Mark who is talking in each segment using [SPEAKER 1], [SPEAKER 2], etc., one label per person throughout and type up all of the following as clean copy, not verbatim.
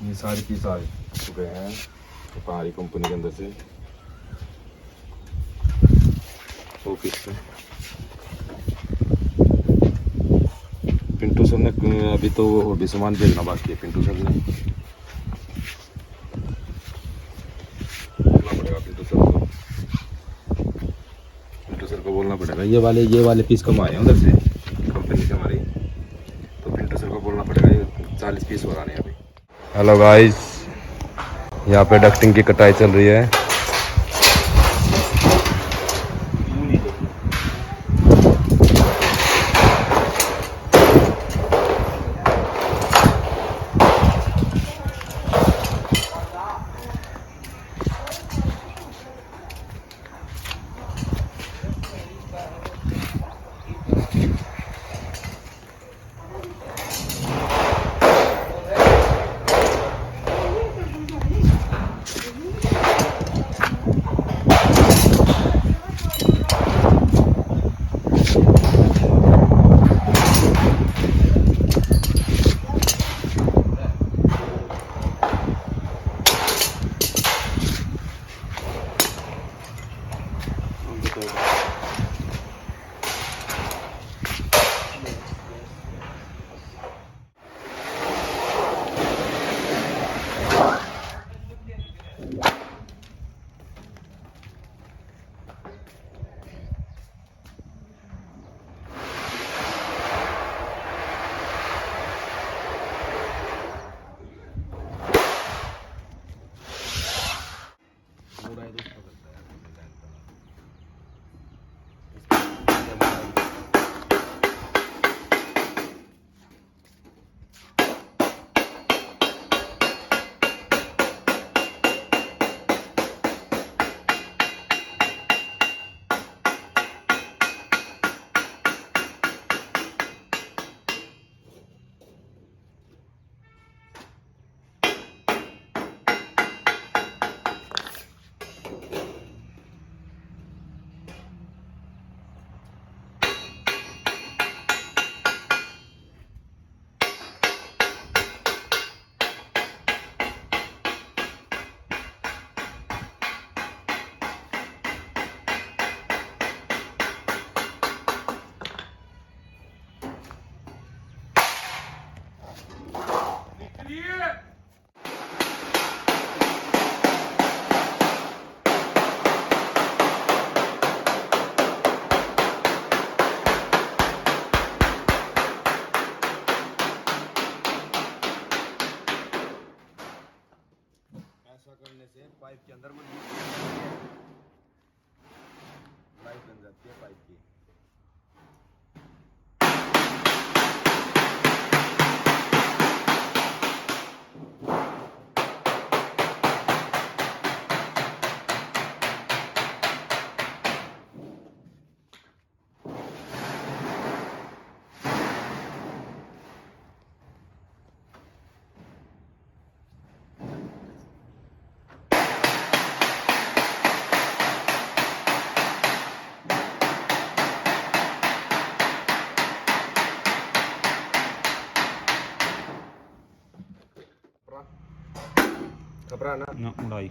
[SPEAKER 1] ये सारी पीस आ चुके हैं हमारी कंपनी के अंदर से ऑफिस से। पिंटू सर ने अभी तो और भी सामान भेजना बाकी है। पिंटू सर ने बोलना पड़ेगा पिंटू सर को बोलना पड़ेगा। ये वाले पीस कम आए हैं उधर से कंपनी से हमारी, तो पिंटू सर को बोलना पड़ेगा ये 40 पीस हो रहे हैं अभी। हेलो गाइस, यहाँ पे डक्टिंग की कटाई चल रही है। करने से पाइप के अंदर में लाइट बन जाती है पाइप की। घबरा ना
[SPEAKER 2] उड़ाई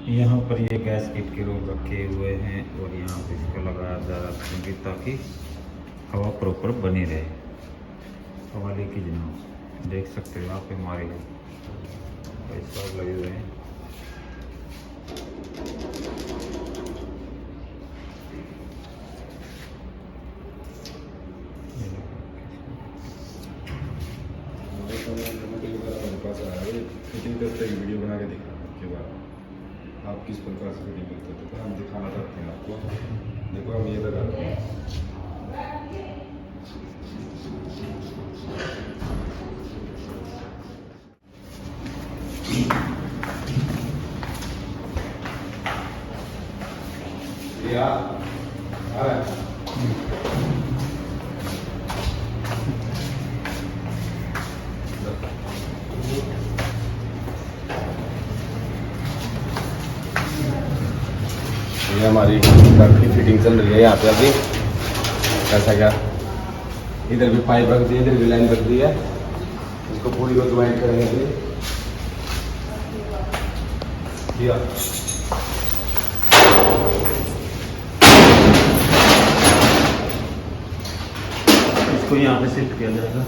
[SPEAKER 2] यहाँ पर ये गैस किट के रोल रखे हुए हैं और यहाँ पे इसको लगाया जा रहा है ताकि हवा प्रॉपर बनी रहे, हवा लीकेज ना हो। देख सकते हो यहाँ पे हमारे पैसा लगे हुए हैं।
[SPEAKER 1] फिटिंग करते ही वीडियो बना के दिखाना के बाद आप किस प्रकार से फिटिंग करते हो तो हम दिखाना चाहते हैं आपको। देखो हम ये लगा रहे हैं। ये हमारी घर की फिटिंग चल रही है यहाँ पे अभी। ऐसा क्या, इधर भी पाइप रख दी है, इधर भी लाइन रख दी है, इसको पूरी को ज्वाइंट करेंगे अभी। किया
[SPEAKER 2] इसको यहाँ पे शिफ्ट किया जाएगा।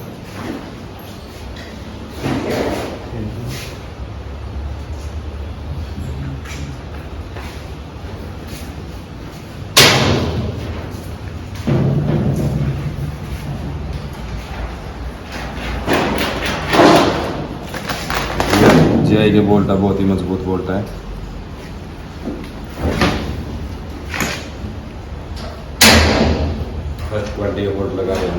[SPEAKER 1] जीआई के बोल्ट है, बहुत ही मजबूत बोल्ट है। फर्स्ट क्वालिटी का बोल्ट लगा रहे हैं।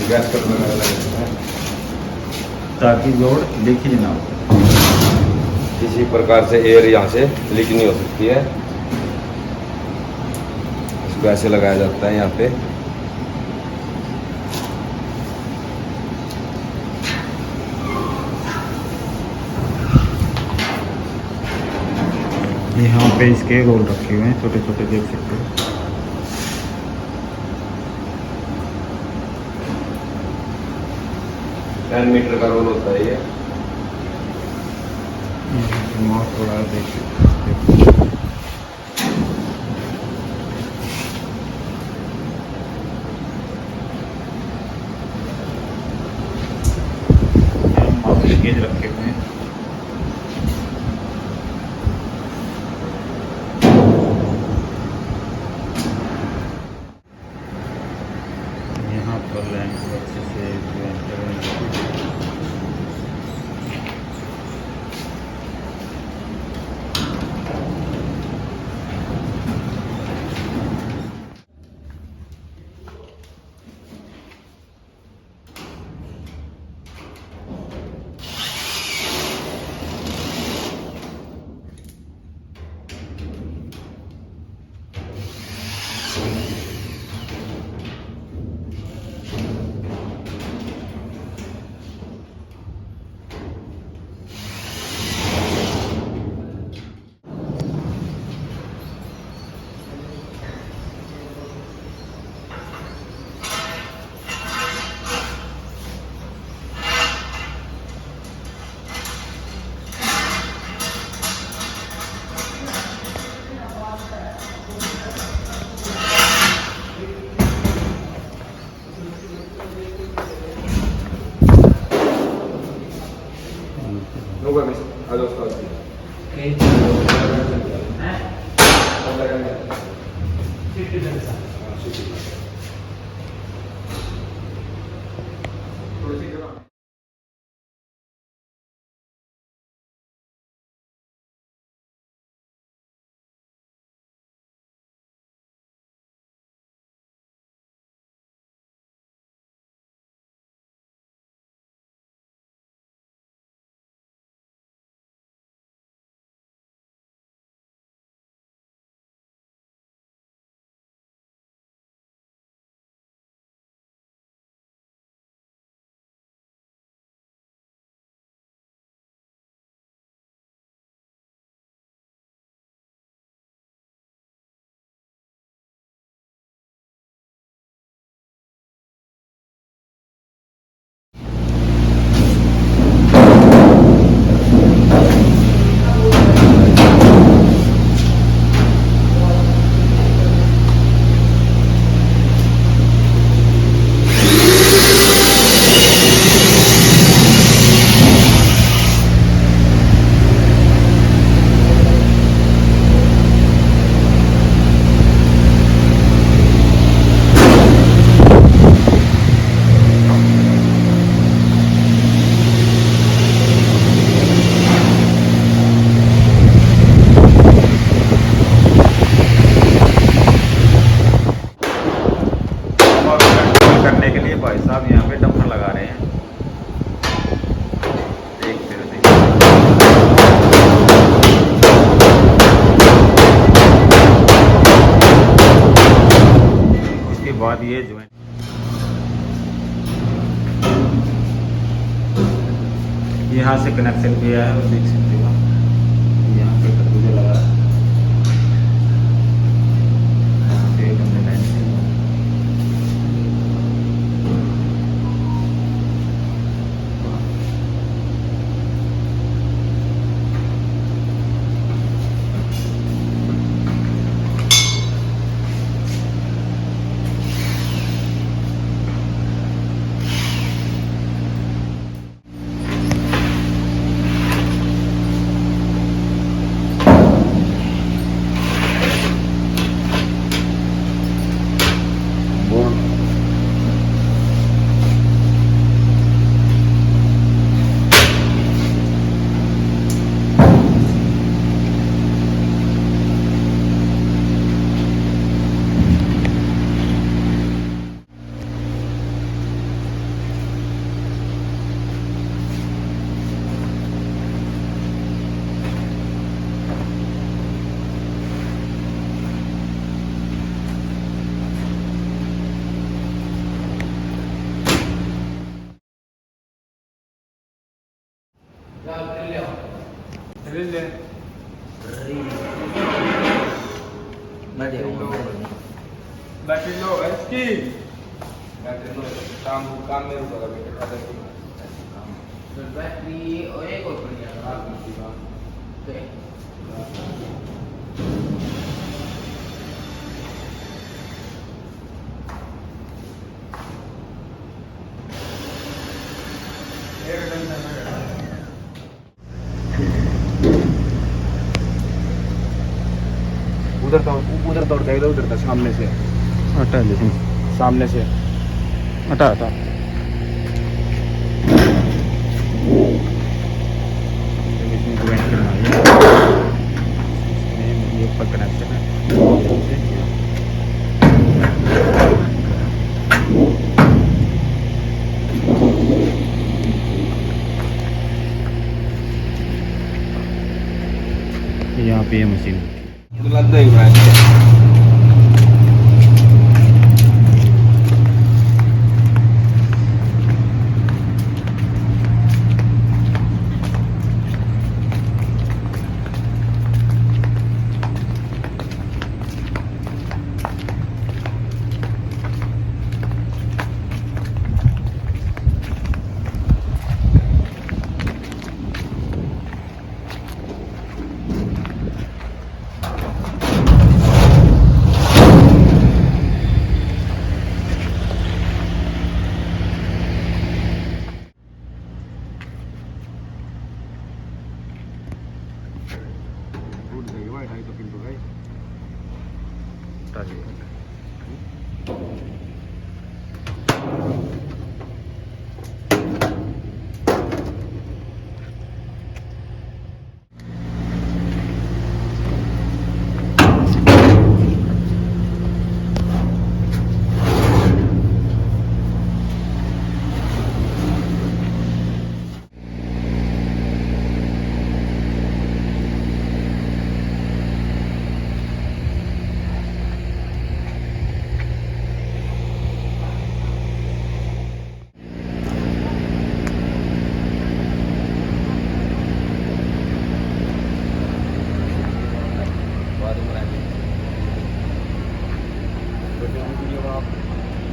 [SPEAKER 1] गैस कट लगा है
[SPEAKER 2] ताकि लोड लीकेज ना हो।
[SPEAKER 1] किसी प्रकार से एयर यहाँ से लीक नहीं हो सकती है। इसको ऐसे लगाया जाता है यहाँ पे।
[SPEAKER 2] यहाँ पे इसके रोल रखे हुए हैं छोटे छोटे, देख सकते हो।
[SPEAKER 1] 10 मीटर का रोल होता है ये।
[SPEAKER 2] थोड़ा देख सकते हो। गेज रखे हुए हैं। यहाँ पर लाइन को अच्छे से ज्वाइन करेंगे।
[SPEAKER 1] No permiso. A los dos.
[SPEAKER 2] भाई साहब यहाँ पे डंपर लगा रहे हैं। देखते रहो, उसके बाद ये ज्वाइन यहाँ से कनेक्शन भी है, वो देख सकते हो। यहाँ पे तरबूजा लगा है, यहाँ पे बंदे लाइन से
[SPEAKER 1] बैटरी लो है इसकी, बैटरी लो, काम में रुका बेटा, बैटरी और एक और बढ़िया उधर दौड़ गए, उधर था सामने से,
[SPEAKER 2] हटा लेकिन
[SPEAKER 1] सामने से
[SPEAKER 2] हटा हटा इसमें ज्वाइन करना है, इसमें ये ऊपर कनेक्शन है। यहाँ पे ये मशीन
[SPEAKER 1] लग गई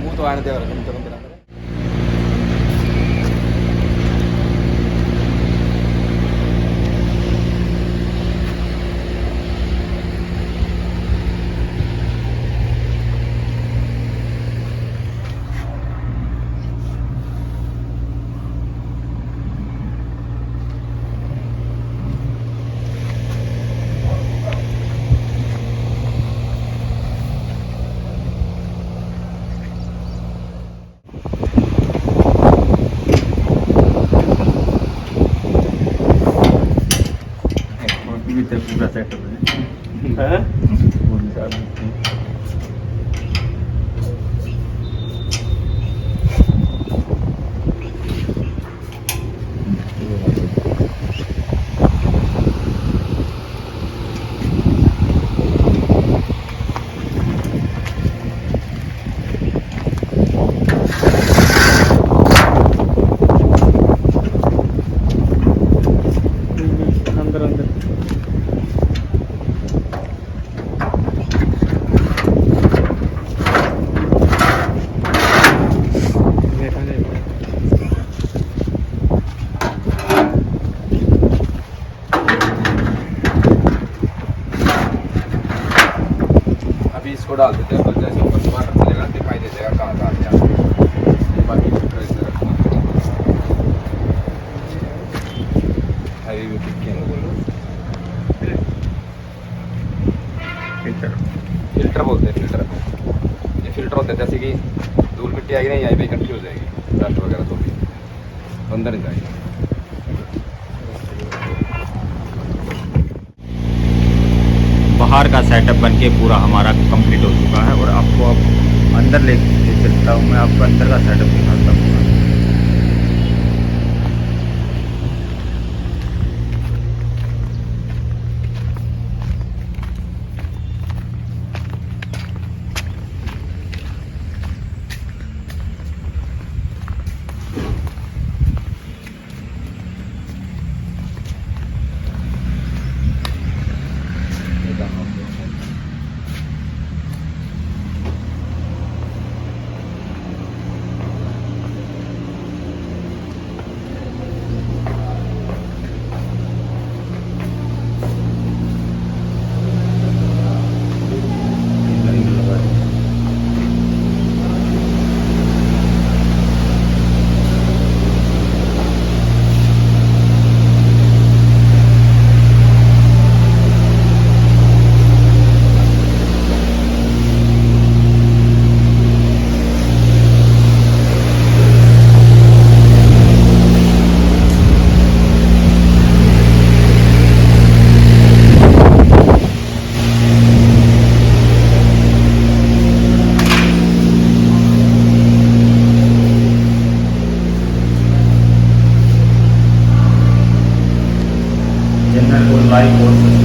[SPEAKER 1] मुंह तो आने दे रहा है, तुम
[SPEAKER 2] पूरा सेट है।
[SPEAKER 1] इसको डाल देते हैं, पर जैसे ऊपर वाटर चलेगा दिखाई दे जाएगा कहाँ कहाँ से आ रहा है। बाकी फिल्टर इस तरह हैवी फिल्टर बोलते हैं। फिल्टर ये फिल्टर होते हैं, जैसे कि धूल मिट्टी आएगी ना यहीं पे इकट्ठी हो जाएगी, डस्ट वगैरह तो भी अंदर नहीं जाएगी।
[SPEAKER 2] बाहर का सेटअप बनके पूरा हमारा कंप्लीट हो चुका है और आपको अब अंदर लेके चलता हूँ मैं, आपको अंदर का सेटअप दिखाता हूँ। लाइक और